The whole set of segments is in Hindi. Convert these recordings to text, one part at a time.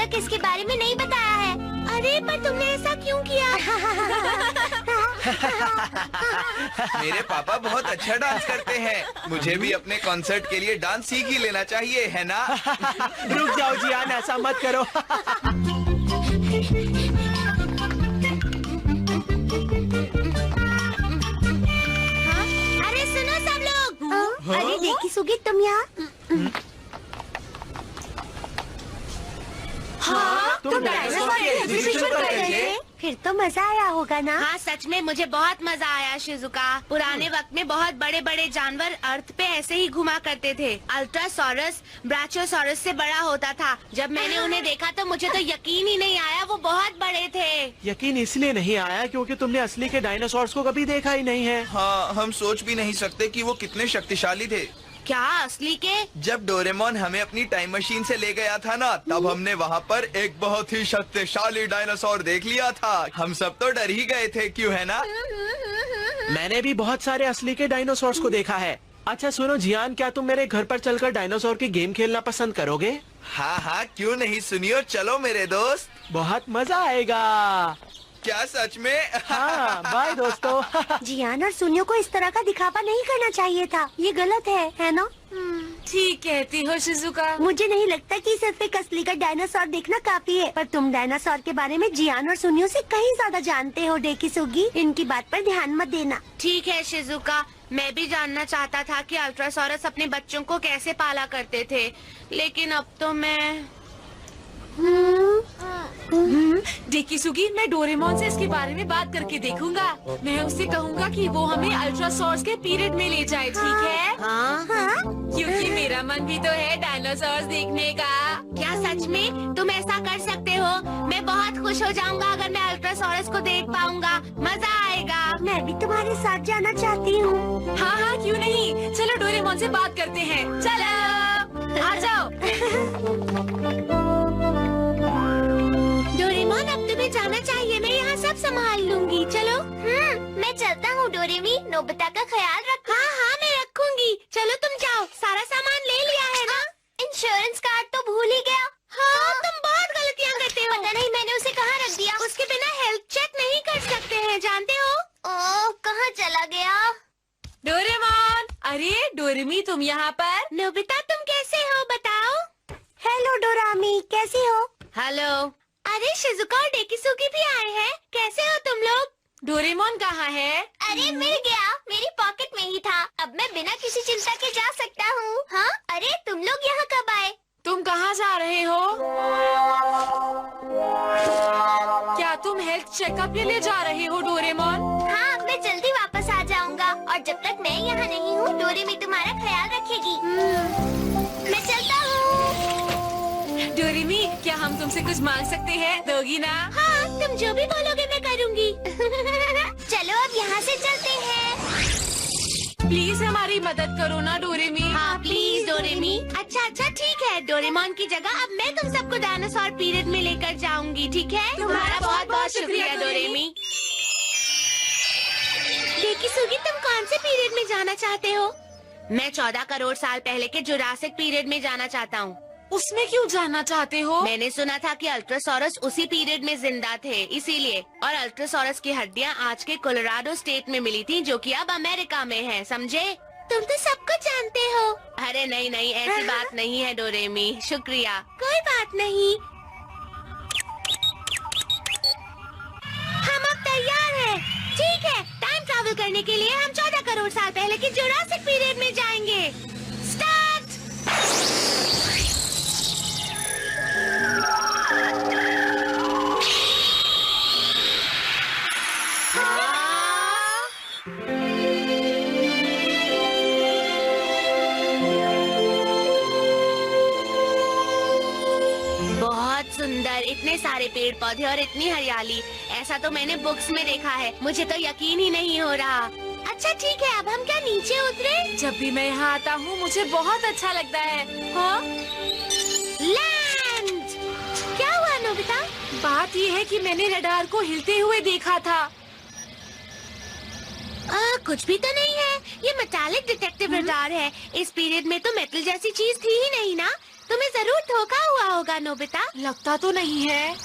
तक इसके बारे में नहीं बताया है। अरे पर तुमने ऐसा क्यों किया? मेरे पापा बहुत अच्छा डांस करते हैं। मुझे भी अपने कॉन्सर्ट के लिए डांस सीख ही लेना चाहिए, है ना? रुक जाओ जियान, ऐसा मत करो। अरे सुनो सब लोग। अरे देखी सुगी, तुम यहाँ? हाँ, तुम डायनासोर की एग्जीबिशन कर रहे थे? फिर तो मजा आया होगा ना? हाँ सच में मुझे बहुत मजा आया शिजुका। पुराने वक्त में बहुत बड़े बड़े जानवर अर्थ पे ऐसे ही घुमा करते थे। अल्ट्रासोरस ब्राचियोसोरस से बड़ा होता था। जब मैंने उन्हें देखा तो मुझे तो यकीन ही नहीं आया, वो बहुत बड़े थे। यकीन इसलिए नहीं आया क्योंकि तुमने असली के डायनासोर्स को कभी देखा ही नहीं है। हाँ, हम सोच भी नहीं सकते कि वो कितने शक्तिशाली थे। क्या असली के? जब डोरेमोन हमें अपनी टाइम मशीन से ले गया था ना, तब हमने वहाँ पर एक बहुत ही शक्तिशाली डायनासोर देख लिया था। हम सब तो डर ही गए थे, क्यों है ना? मैंने भी बहुत सारे असली के डायनासोर्स को देखा है। अच्छा सुनो जियान, क्या तुम मेरे घर पर चलकर डायनासोर की गेम खेलना पसंद करोगे? हाँ हाँ, क्यों नहीं, सुनियो, चलो मेरे दोस्त। बहुत मजा आएगा। क्या सच में? हाँ, बाय दोस्तों। जियान और सुनियो को इस तरह का दिखावा नहीं करना चाहिए था। ये गलत है ना? ठीक कहती हो शिजुका। मुझे नहीं लगता कि सिर्फ एक असली का डायनासोर देखना काफी है। पर तुम डायनासोर के बारे में जियान और सुनियो से कहीं ज्यादा जानते हो डेकिसुगी। इनकी बात पर ध्यान मत देना। ठीक है शिजुका, मैं भी जानना चाहता था कि अल्ट्रासोरस अपने बच्चों को कैसे पाला करते थे, लेकिन अब तो मैं डेकिसुगी, मैं डोरेमोन से इसके बारे में बात करके देखूंगा। मैं उससे कहूंगा कि वो हमें अल्ट्रासोर्स के पीरियड में ले जाए, ठीक है? हाँ? क्योंकि मेरा मन भी तो है डायनासोर्स देखने का। क्या सच में तुम ऐसा कर सकते हो? मैं बहुत खुश हो जाऊंगा अगर मैं अल्ट्रासोरस को देख पाऊंगा। मजा आएगा। मैं भी तुम्हारे साथ जाना चाहती हूँ। हाँ हाँ, क्यों नहीं। चलो डोरेमोन से बात करते हैं। चलो आ जाओ। डोरेमोन, अब तुम्हें जाना चाहिए। मैं यहाँ सब संभाल लूंगी। चलो। मैं चलता हूँ डोरेमी। नोबिता का ख्याल रखना। हाँ हाँ, मैं रखूंगी। चलो तुम जाओ। सारा सामान ले लिया है ना? इंश्योरेंस कार्ड तो भूल ही गया। हाँ, तुम बहुत गलतियाँ करते हो। पता नहीं मैंने उसे कहाँ रख दिया। उसके बिना हेल्थ चेक नहीं कर सकते हैं, जानते हो? ओह, कहाँ चला गया? डोरेमोन, अरे डोरेमी, तुम यहाँ पर? नोबिता, तुम कैसे हो बताओ? हेलो डोरामी, कैसी हो? हेलो। अरे शिजुका और डेकिसुगी भी आए हैं। कैसे हो तुम लोग? डोरेमोन कहाँ है? अरे मिल गया, मेरी पॉकेट में ही था। अब मैं बिना किसी चिंता के जा सकता हूँ। हाँ, अरे तुम लोग यहाँ कब आए? तुम कहाँ जा रहे हो? क्या तुम हेल्थ चेकअप के लिए जा रहे हो डोरेमोन? हाँ, मैं जल्दी वापस आ जाऊँगा और जब तक मैं यहाँ नहीं हूँ, डोरेमी तुम्हारा ख्याल रखेगी। मैं चलता हूँ। डोरेमी, क्या हम तुमसे कुछ मांग सकते हैं? दोगी ना? हाँ, तुम जो भी बोलोगे मैं करूँगी। चलो अब यहाँ से चलते हैं। प्लीज हमारी मदद करो ना डोरेमी। हाँ प्लीज डोरेमी। अच्छा ठीक है, डोरेमोन की जगह अब मैं तुम सबको डायनासोर पीरियड में लेकर जाऊंगी, ठीक है? तुम्हारा बहुत बहुत शुक्रिया डोरेमी। डेकिसुगी, तुम कौन से पीरियड में जाना चाहते हो? मैं 14 करोड़ साल पहले के जुरासिक पीरियड में जाना चाहता हूँ। उसमें क्यों जाना चाहते हो? मैंने सुना था कि अल्ट्रासोरस उसी पीरियड में जिंदा थे, इसीलिए। और अल्ट्रासोरस की हड्डियाँ आज के कोलोराडो स्टेट में मिली थी, जो कि अब अमेरिका में है, समझे? तुम तो सब कुछ जानते हो। अरे नहीं, ऐसी बात नहीं है डोरेमी। शुक्रिया। कोई बात नहीं। हम अब तैयार हैं। ठीक है, टाइम ट्रैवल करने के लिए हम 14 करोड़ साल पहले के जुरासिक पीरियड में जाएंगे। स्टार्ट। बहुत सुंदर, इतने सारे पेड़ पौधे और इतनी हरियाली। ऐसा तो मैंने बुक्स में देखा है। मुझे तो यकीन ही नहीं हो रहा। अच्छा ठीक है, अब हम क्या नीचे उतरे? जब भी मैं यहाँ आता हूँ मुझे बहुत अच्छा लगता है। हाँ? लैंड! क्या हुआ नोबिता? बात ये है कि मैंने रडार को हिलते हुए देखा था। कुछ भी तो नहीं है। ये मेटालिक डिटेक्टिव रडार है। इस पीरियड में तो मेटल जैसी चीज थी ही नहीं ना। तुम्हें जरूर धोखा हुआ होगा नोबिता। लगता तो नहीं है।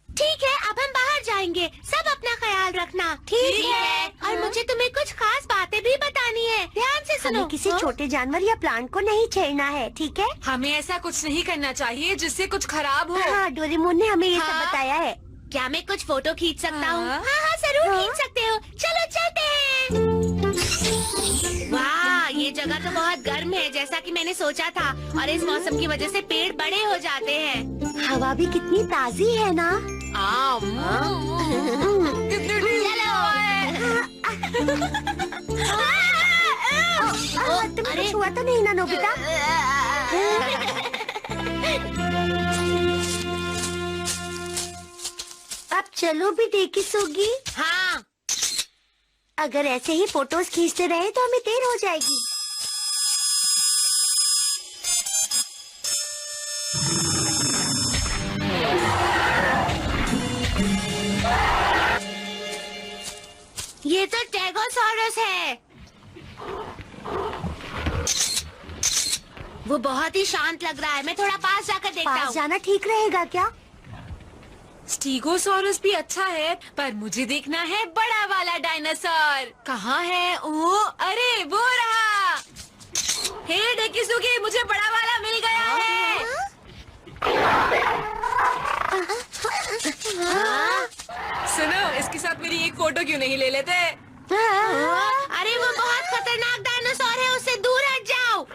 ठीक है, अब हम बाहर जाएंगे। सब अपना ख्याल रखना। ठीक है। और मुझे तुम्हें कुछ खास बातें भी बतानी है। ध्यान से सुनो। हमें किसी छोटे जानवर या प्लांट को नहीं छेड़ना है, ठीक है? हमें ऐसा कुछ नहीं करना चाहिए जिससे कुछ खराब हो। हाँ, डोरेमोन ने हमें ये सब हाँ? बताया है। क्या मैं कुछ फोटो खींच सकता हूँ? हाँ। हाँ, जरूर खींच सकते हो। चलो चलते हैं। वाह, ये जगह तो बहुत गर्म है, जैसा कि मैंने सोचा था। और इस मौसम की वजह से पेड़ बड़े हो जाते हैं। हवा भी कितनी ताजी है ना? कितनी चलो। तुम्हें कुछ हुआ तो नहीं ना नोबिता? अब चलो भी देखी सोगी। हाँ, अगर ऐसे ही फोटोज खींचते रहे तो हमें देर हो जाएगी। ये तो टेगोसॉरस है। वो बहुत ही शांत लग रहा है। मैं थोड़ा पास जाकर देखता पास हूँ। जाना ठीक रहेगा क्या? स्टीगोसॉरस भी अच्छा है, पर मुझे देखना है बड़ा वाला डायनासोर। कहाँ है? ओ, अरे वो रहा। हे डेकिसुगी, मुझे बड़ा वाला मिल गया है। सुनो, इसके साथ मेरी एक फोटो क्यों नहीं ले लेते? अरे वो बहुत खतरनाक डायनासोर है, उससे दूर हट जाओ।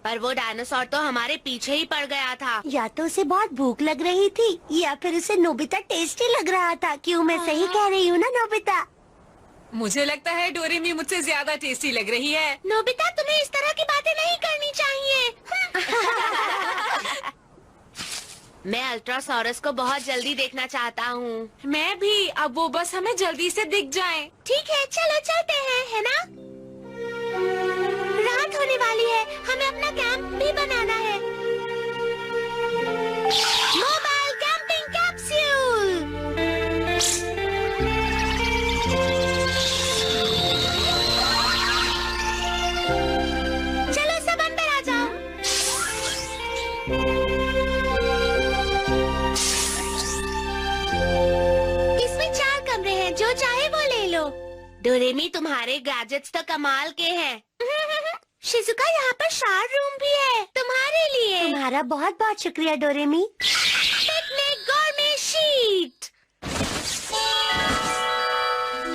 पर वो डायनासोर तो हमारे पीछे ही पड़ गया था। या तो उसे बहुत भूख लग रही थी या फिर उसे नोबिता टेस्टी लग रहा था। क्यों, मैं सही कह रही हूँ ना नोबिता? मुझे लगता है डोरेमी मुझसे ज्यादा टेस्टी लग रही है। नोबिता, तुम्हें इस तरह की बातें नहीं करनी चाहिए। मैं अल्ट्रासोरस को बहुत जल्दी देखना चाहता हूँ। मैं भी। अब वो बस हमें जल्दी से दिख जाए। ठीक है, चलो चलते हैं, है ना? रात होने वाली है, हमें अपना कैंप भी बनाना है। Mobile camping capsule. चलो सब अंदर आ जाओ। इसमें 4 कमरे हैं, जो चाहे वो ले लो। डोरेमी, तुम्हारे गैजेट्स तो कमाल के हैं। शिजुका, यहाँ पर शावर रूम भी है तुम्हारे लिए। तुम्हारा बहुत बहुत शुक्रिया डोरेमी। Picnic gourmet sheet.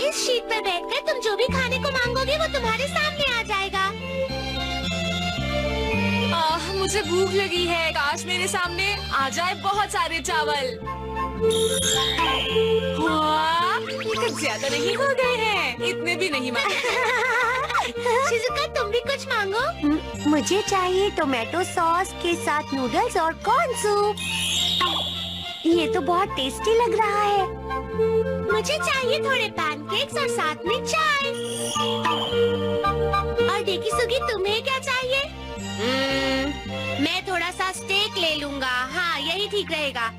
इस शीट पर बैठकर तुम जो भी खाने को मांगोगे वो तुम्हारे सामने आ जाएगा। मुझे भूख लगी है। काश मेरे सामने आ जाए बहुत सारे चावल। वाह, ये कुछ ज्यादा नहीं हो गए हैं? इतने भी नहीं मांगे। शिजुका, तुम भी कुछ मांगो। मुझे चाहिए टोमेटो सॉस के साथ नूडल्स और कॉर्न सूप। ये तो बहुत टेस्टी लग रहा है। मुझे चाहिए थोड़े पैनकेक्स और साथ में चाय। और डेकिसुगी, तुम्हें क्या चाहिए? मैं थोड़ा सा स्टेक ले लूंगा। हाँ, यही ठीक रहेगा।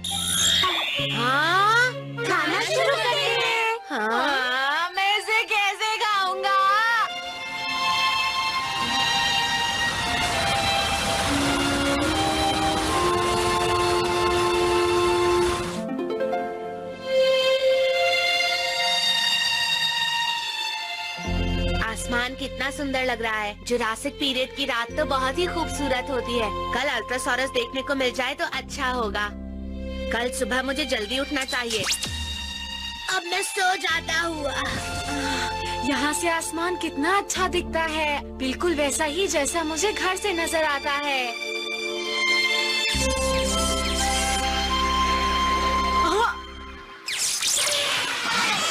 हाँ, खाना शुरू करते हैं। हाँ, मैं इसे कैसे खाऊंगा? आसमान कितना सुंदर लग रहा है। जुरासिक पीरियड की रात तो बहुत ही खूबसूरत होती है। कल अल्ट्रासोरस देखने को मिल जाए तो अच्छा होगा। कल सुबह मुझे जल्दी उठना चाहिए। अब मैं सो जाता हूँ। यहाँ से आसमान कितना अच्छा दिखता है, बिल्कुल वैसा ही जैसा मुझे घर से नजर आता है।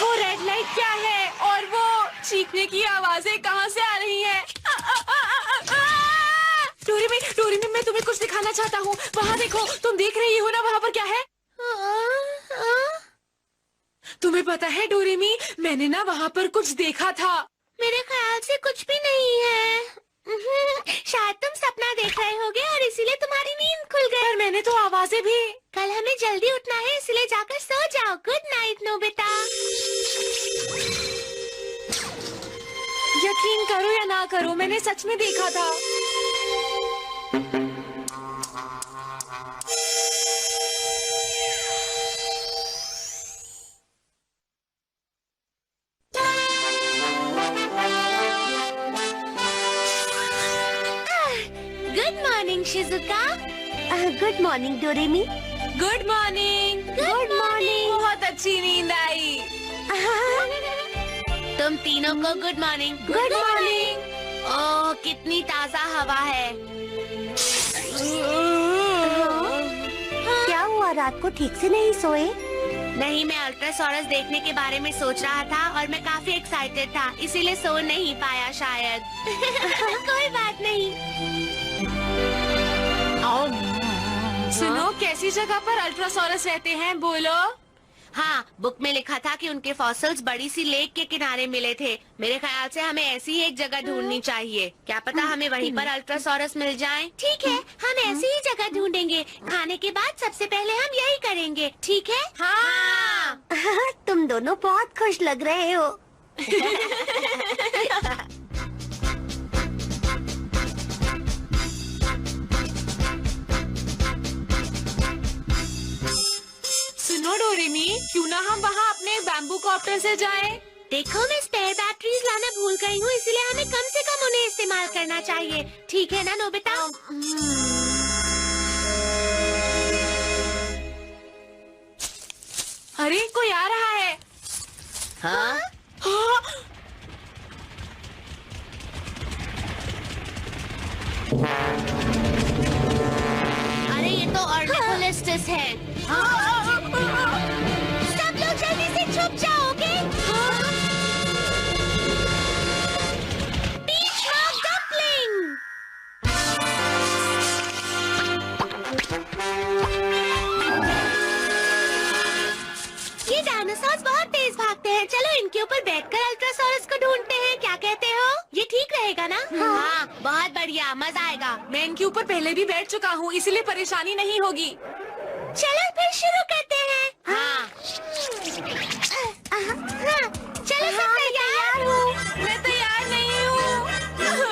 वो रेड लाइट क्या है और वो चीखने की आवाजें कहाँ से आ रही हैं? डोरेमी, मैं तुम्हें कुछ दिखाना चाहता हूँ। वहाँ देखो, तुम देख रही हो ना वहाँ पर क्या है? तुम्हें पता है डोरेमी, मैंने ना वहाँ पर कुछ देखा था। मेरे ख्याल से कुछ भी नहीं है। शायद तुम सपना देख रहे होगे और इसीलिए तुम्हारी नींद खुल गई। पर मैंने तो आवाजें भी। कल हमें जल्दी उठना है, इसलिए जाकर सो जाओ। Good night Nobita. यकीन करो या ना करो, मैंने सच में देखा था। Good morning Shizuka. Good morning डोरेमी। Good morning. Good morning. बहुत अच्छी नींद आई। तुम तीनों को गुड मॉर्निंग। Good morning. ओह, कितनी ताजा हवा है। क्या हुआ, रात को ठीक से नहीं सोए? नहीं, मैं अल्ट्रासोरस देखने के बारे में सोच रहा था और मैं काफी एक्साइटेड था, इसीलिए सो नहीं पाया शायद। कोई बात नहीं। सुनो, कैसी जगह पर अल्ट्रासोरस रहते हैं, बोलो। हाँ, बुक में लिखा था कि उनके फॉसिल्स बड़ी सी लेक के किनारे मिले थे। मेरे ख्याल से हमें ऐसी ही एक जगह ढूंढनी चाहिए। क्या पता हमें वहीं पर अल्ट्रासोरस मिल जाए। ठीक है, हम ऐसी ही जगह ढूंढेंगे। खाने के बाद सबसे पहले हम यही करेंगे, ठीक है? हाँ। तुम दोनों बहुत खुश लग रहे हो। सुनो डोरेमी, क्यों ना हम वहाँ अपने बैम्बू कॉप्टर से जाएं? देखो, मैं स्पेयर बैटरीज लाना भूल गई हूँ, इसलिए हमें कम से कम उन्हें इस्तेमाल करना चाहिए। ठीक है ना नोबिता? अरे, कोई आ रहा है। हाँ? हाँ? अरे, ये तो ऑर्निथोलिस्टस है। सब लोग जल्दी से छुप जाओ, ओके? बीच रॉक डम्पलिंग। ये डायनासोर्स बहुत तेज भागते हैं। चलो इनके ऊपर बैठकर अल्ट्रासोरस को ढूंढते हैं। क्या कहते हो? ये ठीक रहेगा ना? हाँ, बहुत बढ़िया, मजा आएगा। मैं इनके ऊपर पहले भी बैठ चुका हूँ, इसलिए परेशानी नहीं होगी। चलो फिर शुरू करते हैं। हाँ। चलो सब तैयार हो? मैं तैयार नहीं हूँ।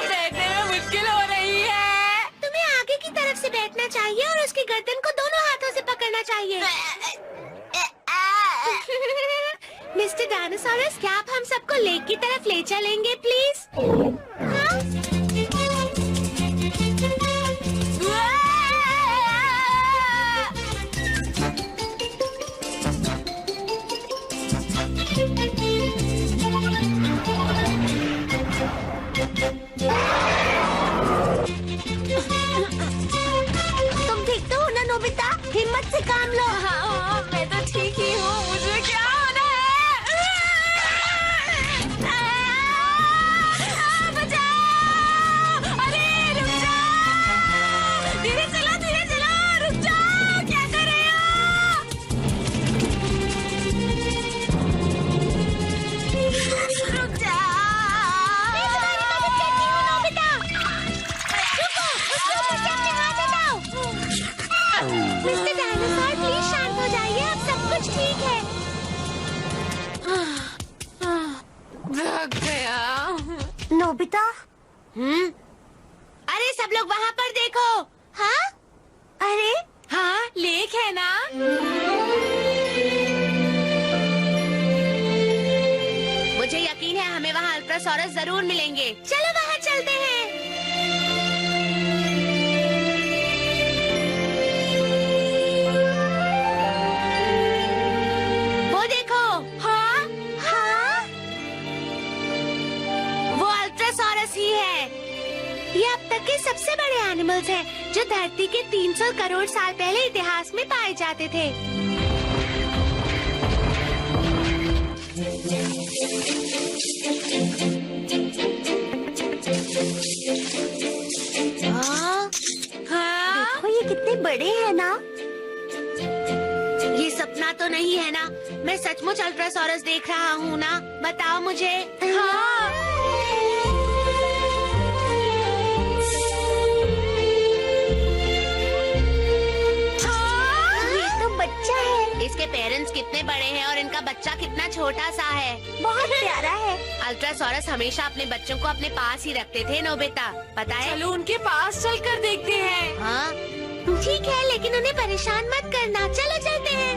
बैठने में मुश्किल हो रही है। तुम्हें आगे की तरफ से बैठना चाहिए और उसकी गर्दन को दोनों हाथों से पकड़ना चाहिए। मिस्टर डायनासोरस, क्या आप हम सबको लेक की तरफ ले चलेंगे प्लीज? हाँ? तुम ठीक तो हो ना नोबिता? हिम्मत से काम लो। हाँ, मैं तो ठीक ही हूँ। मुझे क्या होना है? बचाओ! अरे रुक जाओ! धीरे चलो, रुक जाओ! क्या कर रहे हो? रुक जाओ! मैं तुम्हारी मदद करती हूँ नोबिता। रुको, उसको ऊपर से अपने हाथ हटाओ। मिस्टर डायनासोर, प्लीज शांत हो जाइए, अब सब कुछ ठीक है। भाग गया। नोबिता, अरे सब लोग वहाँ पर देखो। हाँ? अरे हाँ, लेक है ना? मुझे यकीन है हमें वहाँ अल्ट्रासोरस जरूर मिलेंगे। चलो वहाँ चलते हैं। वो देखो। हाँ? हाँ? तक के सबसे बड़े एनिमल्स हैं, जो धरती के 300 करोड़ साल पहले इतिहास में पाए जाते थे। हाँ, हाँ? देखो ये कितने बड़े हैं ना। ये सपना तो नहीं है ना? मैं सचमुच अल्ट्रासोरस देख रहा हूँ ना? बताओ मुझे। हाँ। ये तो बच्चा है, इसके पेरेंट्स कितने बड़े हैं और इनका बच्चा कितना छोटा सा है। बहुत प्यारा है। अल्ट्रासोरस हमेशा अपने बच्चों को अपने पास ही रखते थे नोबिता, पता है? चलो उनके पास चलकर देखते हैं। हाँ ठीक है, लेकिन उन्हें परेशान मत करना। चलो चलते हैं।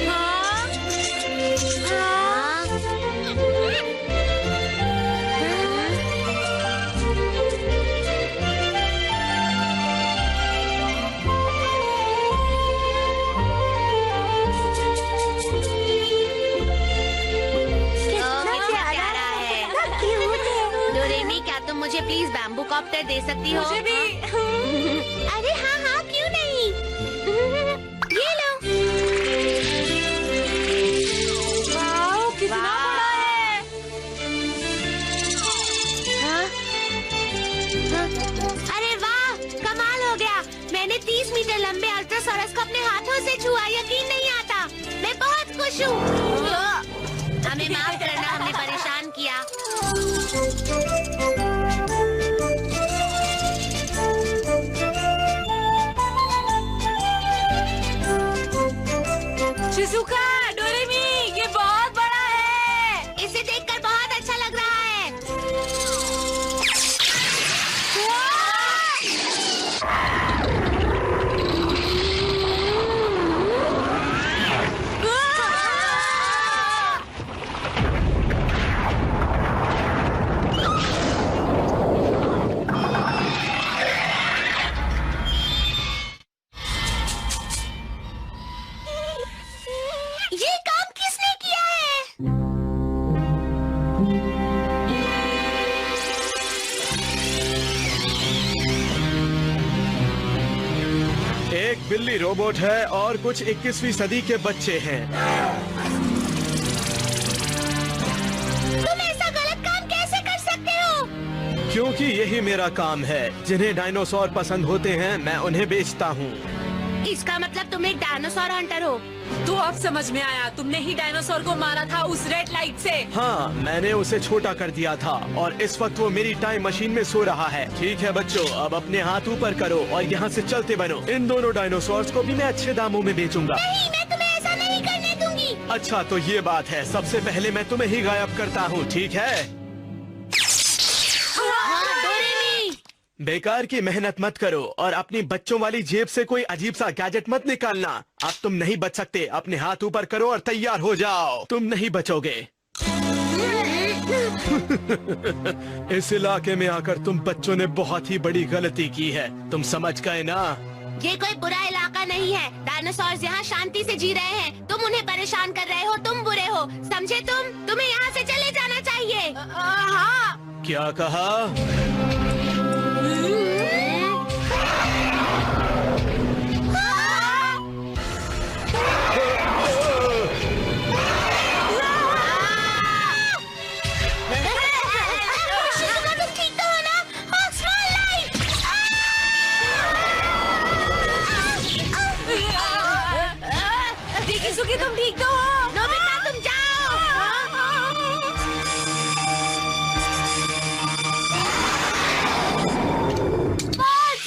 हाँ? हाँ। कितना प्यारा है, कितना क्यूट है। डोरेमी, क्या तुम मुझे प्लीज बैम्बू कॉप्टर दे सकती हो? मुझे भी। अरे हाँ हाँ, क्यों नहीं। ये लो। वाओ, कितना वाह। बड़ा है। हाँ? हाँ? अरे वाह, कमाल हो गया। मैंने 30 मीटर लंबे अल्ट्रासोरस को अपने हाथों से छुआ, यकीन नहीं आता। मैं बहुत खुश हूँ। हमें माफ करना, हमने परेशान किया। शिजुका, डोरेमी, ये बहुत बड़ा है। इसे देखकर बहुत अच्छा लग रहा है। ये काम किसने किया है? एक बिल्ली रोबोट है और कुछ 21वीं सदी के बच्चे हैं। तुम ऐसा गलत काम कैसे कर सकते हो? क्योंकि यही मेरा काम है। जिन्हें डायनासोर पसंद होते हैं, मैं उन्हें बेचता हूँ। इसका मतलब तुम एक डायनासोर हंटर हो। तो अब समझ में आया, तुमने ही डायनासोर को मारा था उस रेड लाइट से। हाँ, मैंने उसे छोटा कर दिया था और इस वक्त वो मेरी टाइम मशीन में सो रहा है। ठीक है बच्चों, अब अपने हाथ ऊपर करो और यहाँ से चलते बनो। इन दोनों डायनासोर्स को भी मैं अच्छे दामों में बेचूंगा। नहीं, मैं तुम्हें ऐसा नहीं करने दूंगी। अच्छा तो ये बात है, सबसे पहले मैं तुम्हें ही गायब करता हूँ, ठीक है? हाँ, डोरेमी। बेकार की मेहनत मत करो और अपनी बच्चों वाली जेब से कोई अजीब सा गैजेट मत निकालना। अब तुम नहीं बच सकते। अपने हाथ ऊपर करो और तैयार हो जाओ। तुम नहीं बचोगे। इस इलाके में आकर तुम बच्चों ने बहुत ही बड़ी गलती की है। तुम समझ गए ना? ये कोई बुरा इलाका नहीं है। डायनासोर यहाँ शांति से जी रहे हैं। तुम उन्हें परेशान कर रहे हो, तुम बुरे हो, समझे? तुम्हें यहाँ से चले जाना चाहिए। हाँ। क्या कहा? सुखी, तुम ठीक तो हो? नोबिता, तुम जाओ। वॉच!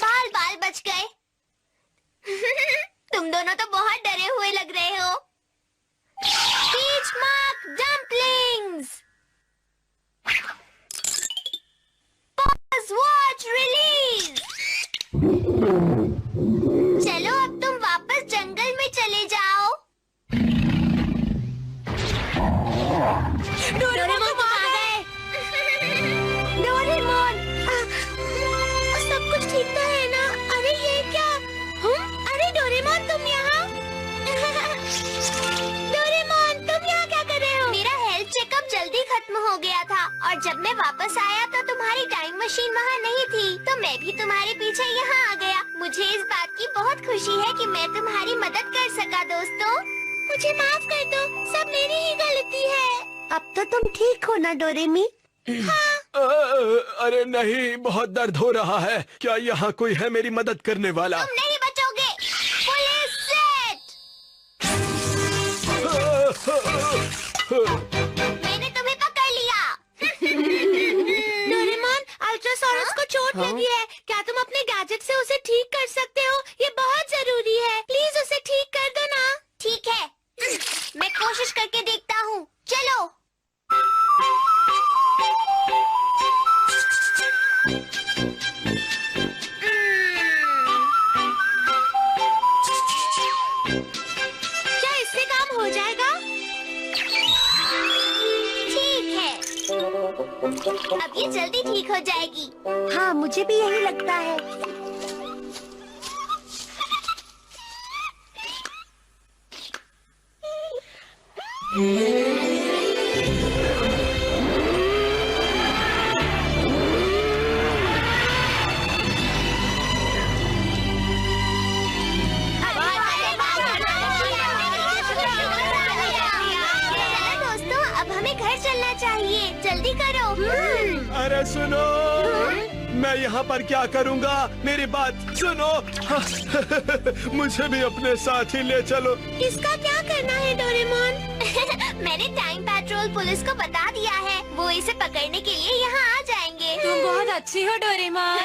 बाल बाल बच गए। तुम दोनों तो बहुत डरे हुए लग रहे हो। बीचमार्क डम्पलिंग्स। Watch release. चलो अब तुम वापस जंगल में चले जाओ। डोरेमोन, तुम आ गए। डोरेमोन, तुम यहाँ? डोरेमोन, तुम यहाँ क्या कर रहे हो? मेरा हेल्थ चेकअप जल्दी खत्म हो गया था और जब मैं वापस आया तो तुम्हारी टाइम मशीन वहाँ नहीं थी, तो मैं भी तुम्हारे पीछे यहाँ आ गया। मुझे इस बात की बहुत खुशी है कि मैं तुम्हारी मदद कर सका दोस्तों। मुझे माफ कर दो, सब मेरी ही गलती है। अब तो तुम ठीक हो ना डोरेमी? अरे नहीं, बहुत दर्द हो रहा है। क्या यहाँ कोई है मेरी मदद करने वाला? तुम नहीं बचोगे। Police set. मैंने तुम्हें पकड़ लिया। डोरेमोन, अल्ट्रासोरस को चोट लगी है। क्या तुम अपने गैजेट से उसे ठीक कर सकते हो? ये बहुत जरूरी है। प्लीज उसे ठीक कर दो ना। ठीक है, मैं कोशिश करके देखता हूँ। चलो। क्या इससे काम हो जाएगा? ठीक है, अब ये जल्दी ठीक हो जाएगी। हाँ, मुझे भी यही लगता है। दोस्तों, अब हमें घर चलना चाहिए। जल्दी करो। अरे सुनो, मैं यहाँ पर क्या करूँगा? मेरी बात सुनो। मुझे भी अपने साथ ही ले चलो। इसका क्या करना है डोरेमोन? मैंने टाइम पेट्रोल पुलिस को बता दिया है, वो इसे पकड़ने के लिए यहाँ आ जाएंगे। तुम बहुत अच्छी हो डोरेमोन।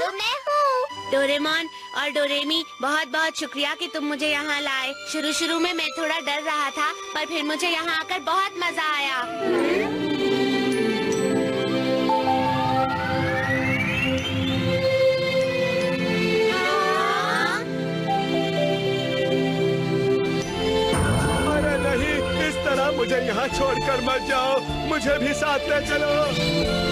तो मैं हूँ। डोरेमोन और डोरेमी, बहुत बहुत शुक्रिया कि तुम मुझे यहाँ लाए। शुरू में मैं थोड़ा डर रहा था, पर फिर मुझे यहाँ आकर बहुत मजा आया। अरे नहीं, इस तरह मुझे यहाँ छोड़कर मत जाओ। मुझे भी साथ ले चलो।